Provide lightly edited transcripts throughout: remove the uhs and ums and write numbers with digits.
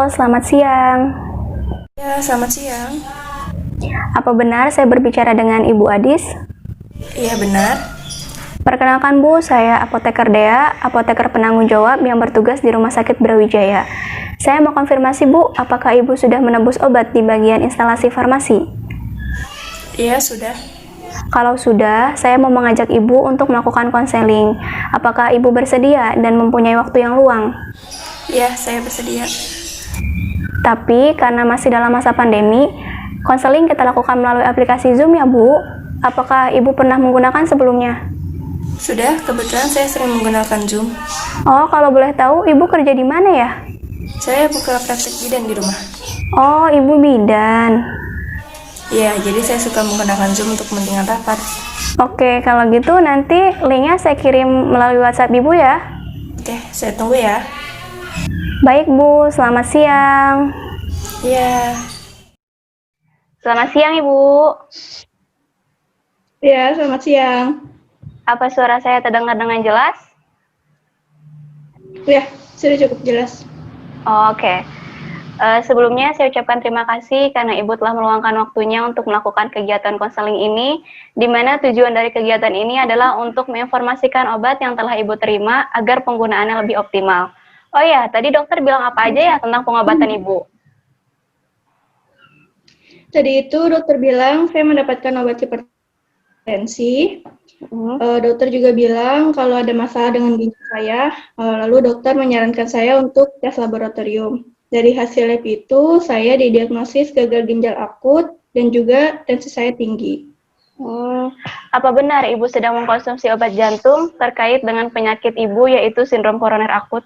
Halo, selamat siang. Ya, selamat siang. Apa benar saya berbicara dengan Ibu Adis? Iya, benar. Perkenalkan Bu, saya apoteker Dea, apoteker penanggung jawab yang bertugas di Rumah Sakit Brawijaya. Saya mau konfirmasi Bu, apakah Ibu sudah menebus obat di bagian instalasi farmasi? Iya, sudah. Kalau sudah, saya mau mengajak Ibu untuk melakukan konseling. Apakah Ibu bersedia dan mempunyai waktu yang luang? Iya, saya bersedia. Tapi karena masih dalam masa pandemi, konseling kita lakukan melalui aplikasi Zoom ya Bu. Apakah Ibu pernah menggunakan sebelumnya? Sudah, kebetulan saya sering menggunakan Zoom. Oh, kalau boleh tahu Ibu kerja di mana ya? Saya buka praktek bidan di rumah. Oh, Ibu bidan. Iya, jadi saya suka menggunakan Zoom untuk kepentingan rapat. Oke, kalau gitu nanti linknya saya kirim melalui WhatsApp Ibu ya. Oke, saya tunggu ya. Baik Bu, selamat siang. Iya. Selamat siang Ibu. Ya, selamat siang. Apa suara saya terdengar dengan jelas? Ya, sudah cukup jelas. Oke. Sebelumnya saya ucapkan terima kasih karena Ibu telah meluangkan waktunya untuk melakukan kegiatan konseling ini, di mana tujuan dari kegiatan ini adalah untuk menginformasikan obat yang telah Ibu terima agar penggunaannya lebih optimal. Oh ya, tadi dokter bilang apa aja ya tentang pengobatan Ibu? Tadi itu dokter bilang saya mendapatkan obat hipertensi. Dokter juga bilang kalau ada masalah dengan ginjal saya, lalu dokter menyarankan saya untuk tes laboratorium. Dari hasil lab itu, saya didiagnosis gagal ginjal akut dan juga tensi saya tinggi. Apa benar Ibu sedang mengkonsumsi obat jantung terkait dengan penyakit Ibu yaitu sindrom koroner akut?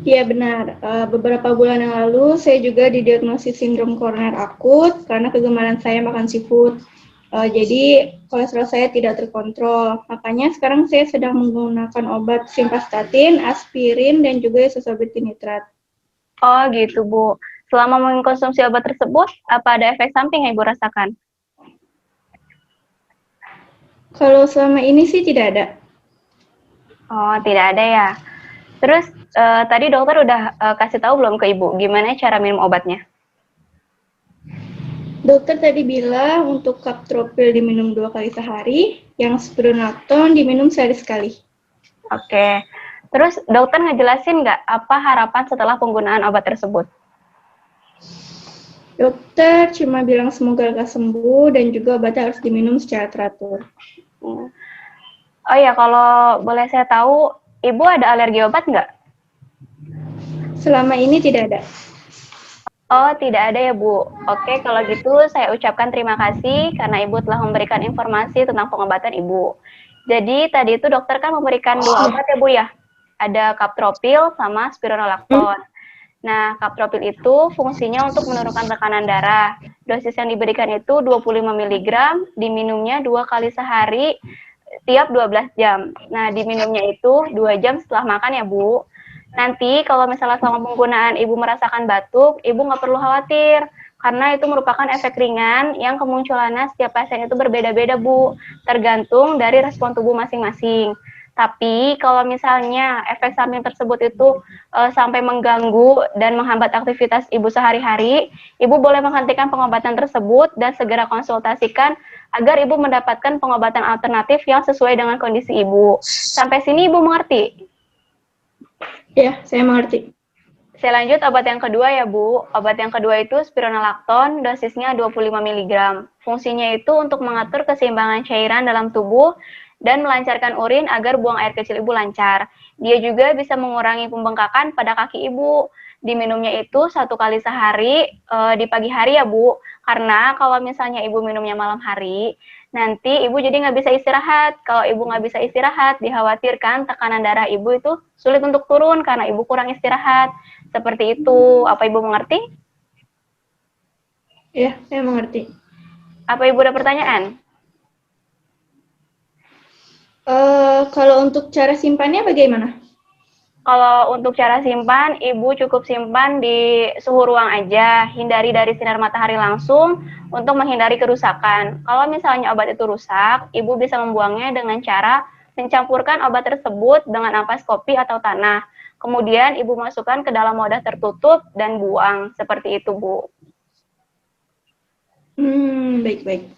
Iya benar, beberapa bulan yang lalu saya juga didiagnosis sindrom koroner akut karena kegemaran saya makan seafood. Jadi kolesterol saya tidak terkontrol. Makanya sekarang saya sedang menggunakan obat simvastatin, aspirin, dan juga isosorbitin nitrat. Oh gitu Bu. Selama mengkonsumsi obat tersebut, apa ada efek samping yang Ibu rasakan? Kalau selama ini sih tidak ada. Oh tidak ada ya. Terus tadi dokter udah kasih tahu belum ke Ibu gimana cara minum obatnya? Dokter tadi bilang untuk captropil diminum 2 kali sehari, yang spironolactone diminum sehari sekali. Oke. Terus dokter ngejelasin nggak apa harapan setelah penggunaan obat tersebut? Dokter cuma bilang semoga lekas sembuh dan juga obatnya harus diminum secara teratur. Oh iya, kalau boleh saya tahu, Ibu ada alergi obat nggak? Selama ini tidak ada. Oh, tidak ada ya, Bu. Oke, kalau gitu saya ucapkan terima kasih karena Ibu telah memberikan informasi tentang pengobatan Ibu. Jadi, tadi itu dokter kan memberikan 2 obat ya, Bu ya? Ada captropil sama spironolactone. Nah, captropil itu fungsinya untuk menurunkan tekanan darah. Dosis yang diberikan itu 25 mg, diminumnya 2 kali sehari tiap 12 jam. Nah, diminumnya itu 2 jam setelah makan ya, Bu. Nanti kalau misalnya selama penggunaan Ibu merasakan batuk, Ibu nggak perlu khawatir, karena itu merupakan efek ringan yang kemunculannya setiap pasien itu berbeda-beda, Bu, tergantung dari respon tubuh masing-masing. Tapi kalau misalnya efek samping tersebut itu sampai mengganggu dan menghambat aktivitas Ibu sehari-hari, Ibu boleh menghentikan pengobatan tersebut dan segera konsultasikan agar Ibu mendapatkan pengobatan alternatif yang sesuai dengan kondisi Ibu. Sampai sini Ibu mengerti? Ya, saya mengerti. Saya lanjut obat yang kedua ya Bu. Obat yang kedua itu spironolactone, dosisnya 25 mg. Fungsinya itu untuk mengatur keseimbangan cairan dalam tubuh dan melancarkan urin agar buang air kecil Ibu lancar. Dia juga bisa mengurangi pembengkakan pada kaki Ibu. Diminumnya itu 1 kali sehari di pagi hari ya Bu. Karena kalau misalnya Ibu minumnya malam hari, nanti Ibu jadi nggak bisa istirahat. Kalau Ibu nggak bisa istirahat, dikhawatirkan tekanan darah Ibu itu sulit untuk turun karena Ibu kurang istirahat. Seperti itu. Apa Ibu mengerti? Ya, saya mengerti. Apa Ibu ada pertanyaan? Kalau untuk cara simpannya bagaimana? Kalau untuk cara simpan, Ibu cukup simpan di suhu ruang aja, hindari dari sinar matahari langsung untuk menghindari kerusakan. Kalau misalnya obat itu rusak, Ibu bisa membuangnya dengan cara mencampurkan obat tersebut dengan ampas kopi atau tanah. Kemudian Ibu masukkan ke dalam wadah tertutup dan buang, seperti itu, Bu. Baik-baik.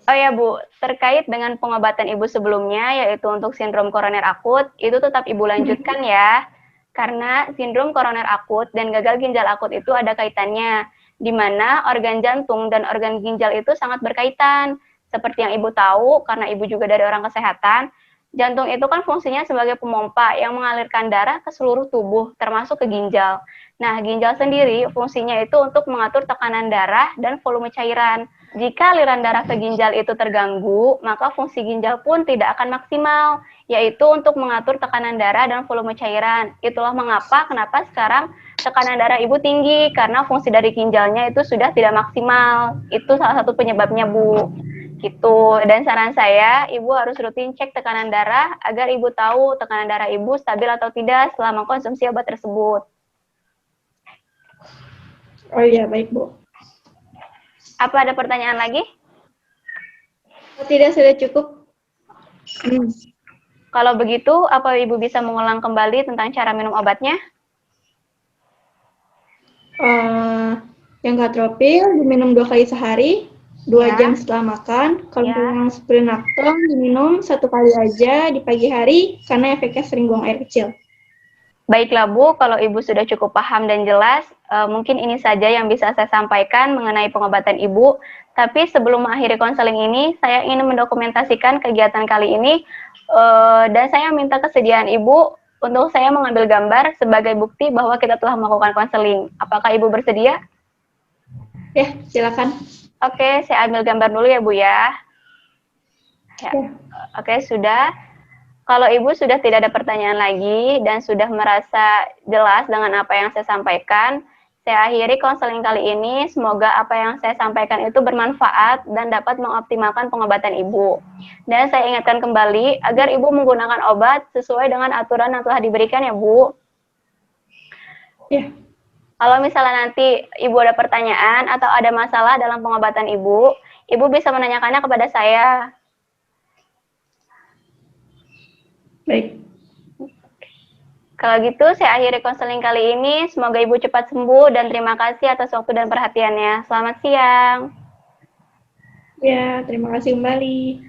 Oh ya Bu, terkait dengan pengobatan Ibu sebelumnya, yaitu untuk sindrom koroner akut, itu tetap Ibu lanjutkan ya. Karena sindrom koroner akut dan gagal ginjal akut itu ada kaitannya, di mana organ jantung dan organ ginjal itu sangat berkaitan. Seperti yang Ibu tahu, karena Ibu juga dari orang kesehatan, jantung itu kan fungsinya sebagai pemompa yang mengalirkan darah ke seluruh tubuh, termasuk ke ginjal. Nah, ginjal sendiri fungsinya itu untuk mengatur tekanan darah dan volume cairan. Jika aliran darah ke ginjal itu terganggu, maka fungsi ginjal pun tidak akan maksimal, yaitu untuk mengatur tekanan darah dan volume cairan. Itulah kenapa sekarang tekanan darah Ibu tinggi, karena fungsi dari ginjalnya itu sudah tidak maksimal. Itu salah satu penyebabnya, Bu. Gitu. Dan saran saya, Ibu harus rutin cek tekanan darah agar Ibu tahu tekanan darah Ibu stabil atau tidak selama konsumsi obat tersebut. Oh iya, baik, Bu. Apa ada pertanyaan lagi? Tidak, sudah cukup. Kalau begitu, apa Ibu bisa mengulang kembali tentang cara minum obatnya? Yang katropil diminum 2 kali sehari, 2 jam setelah makan. Kalau yang spironolactone diminum 1 kali aja di pagi hari karena efeknya sering buang air kecil. Baiklah Bu, kalau Ibu sudah cukup paham dan jelas, mungkin ini saja yang bisa saya sampaikan mengenai pengobatan Ibu. Tapi sebelum mengakhiri konseling ini, saya ingin mendokumentasikan kegiatan kali ini, dan saya minta kesediaan Ibu untuk saya mengambil gambar sebagai bukti bahwa kita telah melakukan konseling. Apakah Ibu bersedia? Ya, silakan. Oke, saya ambil gambar dulu ya Bu ya. Ya. Oke, sudah. Kalau Ibu sudah tidak ada pertanyaan lagi dan sudah merasa jelas dengan apa yang saya sampaikan, saya akhiri konseling kali ini. Semoga apa yang saya sampaikan itu bermanfaat dan dapat mengoptimalkan pengobatan Ibu. Dan saya ingatkan kembali agar Ibu menggunakan obat sesuai dengan aturan yang telah diberikan ya Bu. Ya. Kalau misalnya nanti Ibu ada pertanyaan atau ada masalah dalam pengobatan Ibu, Ibu bisa menanyakannya kepada saya. Baik. Kalau gitu, saya akhiri konseling kali ini. Semoga Ibu cepat sembuh dan terima kasih atas waktu dan perhatiannya. Selamat siang. Ya, terima kasih kembali.